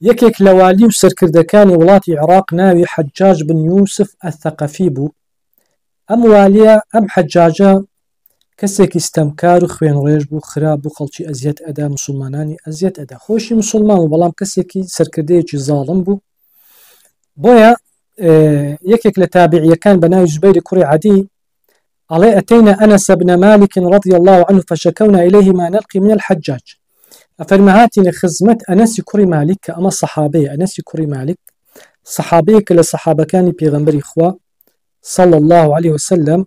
یەکێک لە والی و سەرکردەکانی وڵاتی عێراق ناوی حەجاج بن یوسف ئەثەقەفی بوو. ئەم والیە ئەم حەجاجە کەسێکی ستەمکار و خوێنڕێژ بوو، خراپ بوو، خەڵکی ئەزیەت ئەدا، مسلمانانی ئەزیەت ئەدا، خۆشی مسلمان و بەڵام کەسێکی سەرکردەیەکی زاڵم بوو. بۆیە یەکێک لە تابعیەکان بە ناوی زوبەیری کوڕی عەدی ئەڵێ ئەتەینە ئەنەس بن مالك رضي الله عنه فشكونا إليه ما نلقي من الحجاج. أفرمهاتي لخزمت أنس كري مالك أما صحابي أنس كري مالك صحابي كلا صحابة كان بيغمبر إخوة صلى الله عليه وسلم.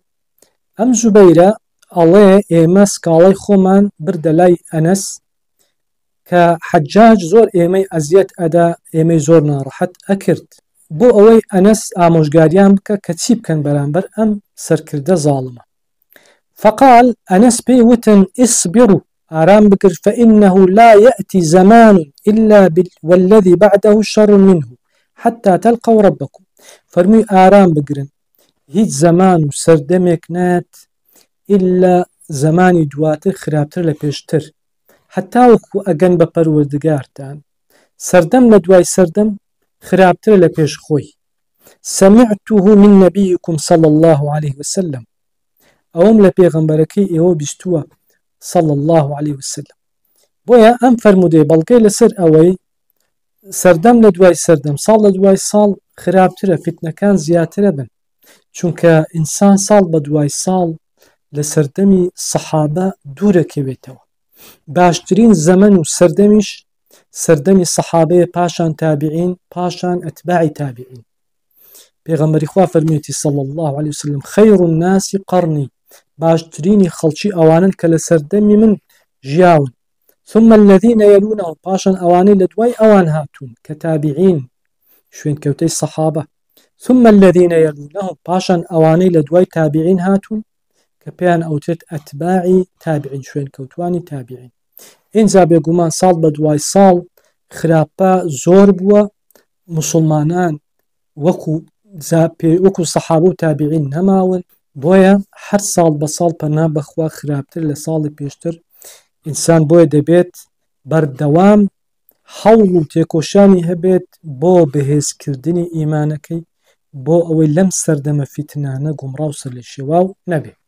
أم زبيرة الله إيماس كالي خومان برد لاي أنس كحجاج زور إيمي أزيت أدا إيمي زور نارحت أكرد بو أوي أنس آموشگاریان بکە کە چی بکەن بەرامبەر ئەم سەرکردە زاڵمە. فقال أنس بي وتن اصبروا آرام بكر فإنه لا يأتي زمان إلا والذي بعده شر منه حتى تلقوا ربكم. فرمي آرام بكرن هيج زمان سردمك نات إلا زماني دواتر خرابتر لبيشتر حتى وكو أجن بپروردگارتان سردم لدواي سردم خرابتر لپیش خوی. سمعته من نبيكم صلى الله عليه وسلم اوم لپیغمبرکی ایو بستوه صلى الله عليه وسلم. بويا ام فرموده بلقي لسر اوي سردم لدواي سردم صال لدواي صال خرابتر فتنه كان زياتر بن چونك انسان صال بدواي صال لسردمي صحابه دوره كويتوا باشترين زمن سردمش سردمي صحابه پاشان تابعين پاشان اتباع تابعين. پیغمبر خوا فرميتي صلى الله عليه وسلم خير الناس قرني باشتريني خلشي اوانن كلا سردمي من جياون ثم الذين يلونهم پاشان اواني لدواي اوان هاتون كتابعين شوين كوتي الصحابة ثم الذين يلونهم پاشان اواني لدواي تابعين هاتون كبيان اوتت اتباعي تابعين شوين كوتواني تابعين. اینجا بێگومان ساڵ بە دوای ساڵ خراپە زۆر بووە، مسلمانان وەکو سەحابە و تابعین نەماون، بۆیە هەر ساڵ بە ساڵ پەنا بەخوا خراپتر لە ساڵی پێشتر. ئینسان بۆیە دەبێت بەردەوام هەوڵ و تێکۆشانی هەبێت بۆ بەهێزکردنی ئیمانەکەی، بۆ ئەوەی لەم سەردەمە فیتنانە گومڕاو سەر لە شێواو نەبێت.